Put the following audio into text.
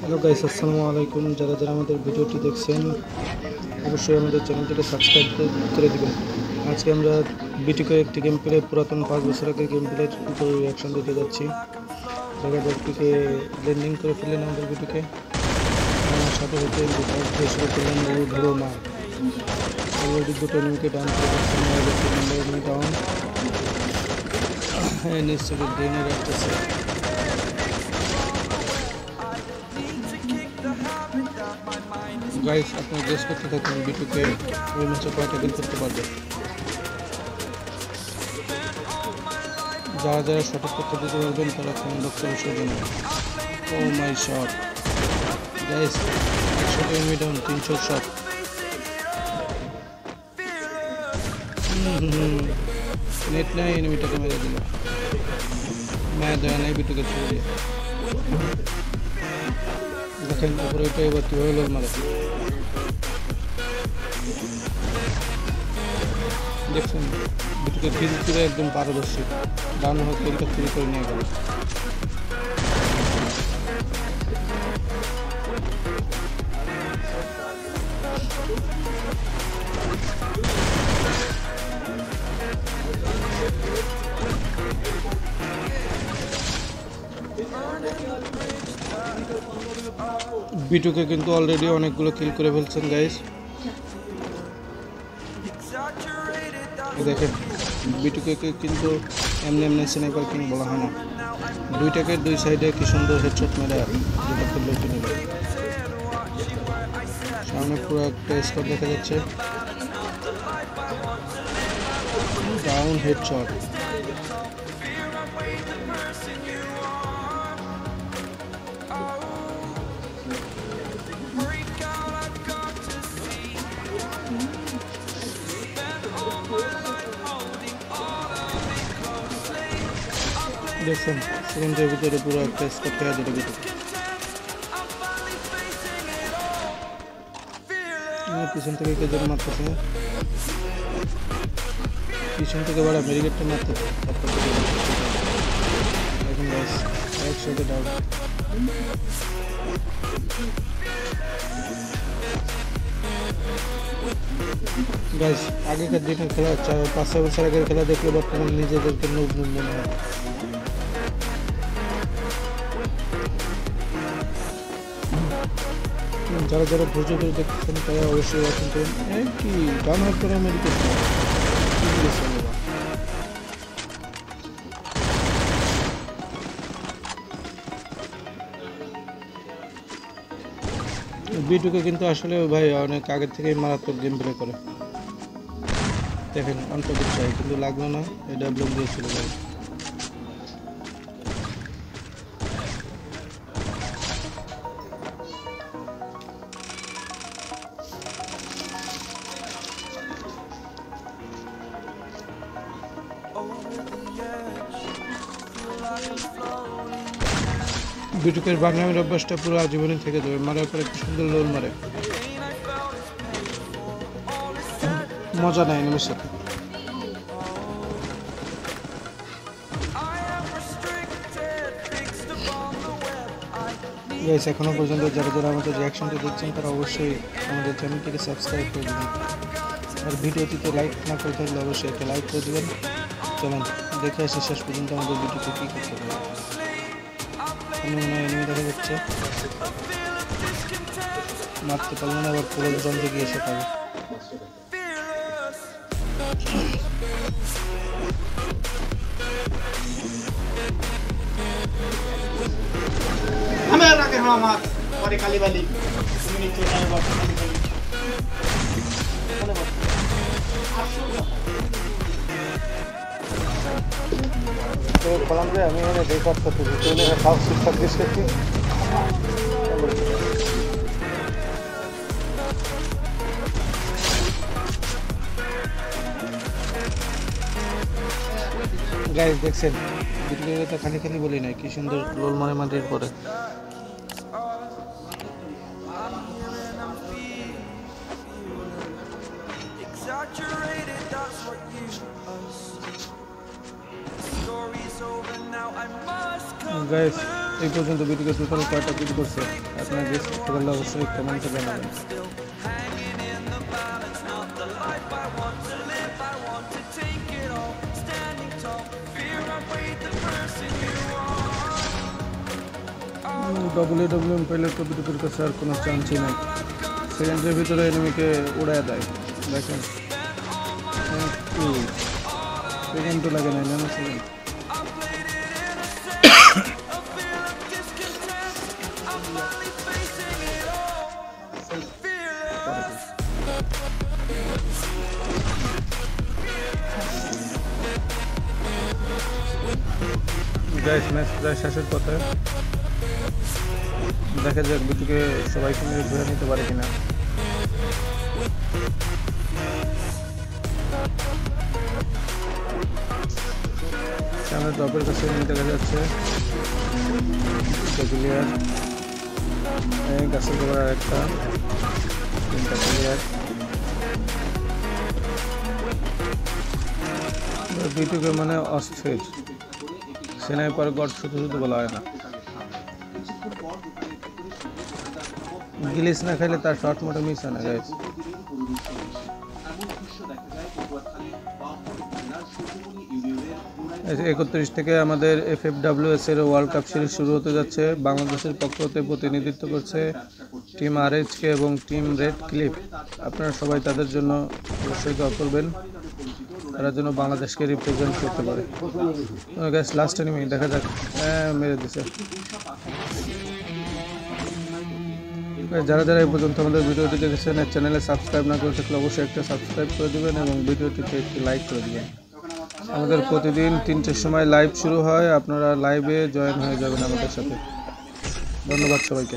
Hello guys, আসসালামু আলাইকুম। যারা যারা আমাদের ভিডিওটি দেখছেন অবশ্যই আমাদের চ্যানেলটিকে সাবস্ক্রাইব করে দিবেন। আজকে আমরা বিটিকে একটি গেম প্লে, পুরাতন 5 বছর আগের গেম প্লের উপর রিয়াকশন দিতে যাচ্ছি। দেখা যাক কে ব্লেন্ডিং করে ফেললেন আমাদের ভিডিওকে। আমার সাথে হতে শুরু করলেন ধরো মা। অলরেডি দুটো এনিমিকে ডাউন করে দিচ্ছেন, এনিমি ডাউন। হ্যাঁ, নিশ্চয়ই ব্রেনের আসতেছে। গাইস, আপনি গেস করতে থাকুন বিটুকে ওই ম্যাচে কয়টা কিল করতে পারবে। যারা যারা সঠিক তথ্য দিতে পারবেন তারা কমেন্ট বক্সে অবশ্যই জানাবেন। Oh my shot guys, 100 enemy down, 300 shot. Net নাই, এনিমিটাকে মেরে দিল। মেরে দেওয়া নেই বিটুকে ছুড়ে। দেখেন উপরে এটা এবার কীভাবে লোক মারে। দেখছেন বিটুকে কিল করে একদম পারদর্শী। ডাউন হয়ে কিলটা চুরি করে নিয়ে গেল। বিটুকে কিন্তু অলরেডি অনেকগুলো কিল করে ফেলছেন গাইস। দেখেন বিটুকে কিন্তু এমনি স্নাইপার কিং বলা হয় না। দুইটাকে দুই সাইডে কি সুন্দর হেডশট মেরে যেটা করলে কিনে নেবে। সামনে পুরো একটা স্কোর দেখা যাচ্ছে। Down headshot. দেখছেন সেকেন্ডের ভিতরে পুরো একটা স্কোর খেয়া যেতে গেছে। পিছন থেকে কে যেন মারতেছে, পিছন থেকে বড় ব্যারিকেডটা মারতেছে। এখন গাইস একসাথে ডাউন। গাইস আগেকার দিনের খেলা, 5-6 বছর আগের খেলা দেখলে বর্তমানে নিজেদেরকে নুব মনে হয়। যারা যারা ধৈর্য ধরে দেখছেন তারা অবশ্যই ওয়াচিং করুন। কি ডাউন হওয়ার পরে মেডিকেট বিটুকে কিন্তু আসলে ভাই অনেক আগের থেকেই মারাত্মক গেম প্লে করে। দেখেন অন্তর্গত চাই কিন্তু লাগলো না, এটা ব্লক দিয়েছিল ভাই। বিটুকের বাংলামের অভ্যাসটা পুরো আজীবনই থেকে যাবে। মারার পরে কি সুন্দর লোল মারে, মজা নেয় এনিমির সাথে। গাইস এখনো পর্যন্ত যারা যারা আমাদের রিয়াকশনটা দেখছেন তারা অবশ্যই আমাদের চ্যানেলটিকে সাবস্ক্রাইব করে দেবেন। আর ভিডিওটিতে লাইক না করে থাকলে অবশ্যই একটা লাইক করে দেবেন। চলেন দেখে আসি শেষ পর্যন্ত আমাদের ভিডিওতে কী করতে পারে। মনে হয় এনিমি দেখা যাচ্ছে, মারতে পারবো না, আবার পুরো যন্ত্রে গিয়ে এসে পাবে। আমার আগে আমার পরে কালীবালি তুমি নিচে যাও বাবা কালীবালি তো বললাম যে আমি এখানে বেকার করতে চলে খাও শিক্ষক দিস করছি। গাইস দেখছেন ভিডিওটা তো খালি খালি বলি নাই, কি সুন্দর লোল মারে মাটির পরে। guys এই পর্যন্ত ভিডিওকে টোটাল কয়টা ভিউ করছে আপনারা গেস করতে পারলে অবশ্যই কমেন্টে জানাবেন। WWE পেলে তো ভিডিওর কাছে আর কোনো চান্সই নেই, সেকেন্ডের ভিতরে এনিমিকে উড়ায় দেয়। দেখেন সেকেন্ড তো লাগে না, জানো সেকেন্ড। গাইস ম্যাচ প্রায় শেষের পথে, দেখা যাক বিটুকে সবাইকে মিলে ধরে নিতে পারে কিনা। সামনে টপের কাছে দেখা যাচ্ছে ক্লিয়ার, গাছের গোড়ার একটা তিনটা ক্লিয়ার। বিটুকে মানে অস্থির স্নাইপার গড শুধু শুধু বলা হয় না, গিলিস না খাইলে তার শর্ট মোটে মিস হয় না গাইস। 31 থেকে আমাদের FFWS এর ওয়ার্ল্ড কাপ সিরিজ শুরু হতে যাচ্ছে। বাংলাদেশের পক্ষ থেকে প্রতিনিধিত্ব করছে টিম RHK এবং টিম রেড ক্লিফ। আপনারা সবাই তাদের জন্য অবশ্যই দোয়া করবেন, তারা যেন বাংলাদেশকে রিপ্রেজেন্ট করতে পারে। গাইস লাস্ট এনিমি দেখা যাক, মেরে দিছে। যারা যারা এই পর্যন্ত আমাদের ভিডিওটি দেখেছেন, চ্যানেলে সাবস্ক্রাইব না করে থাকলে অবশ্যই একটা সাবস্ক্রাইব করে দেবেন এবং ভিডিওটিতে একটি লাইক করে দেবেন। আমাদের প্রতিদিন 3টের সময় লাইভ শুরু হয়, আপনারা লাইভে জয়েন হয়ে যাবেন আমাদের সাথে। ধন্যবাদ সবাইকে।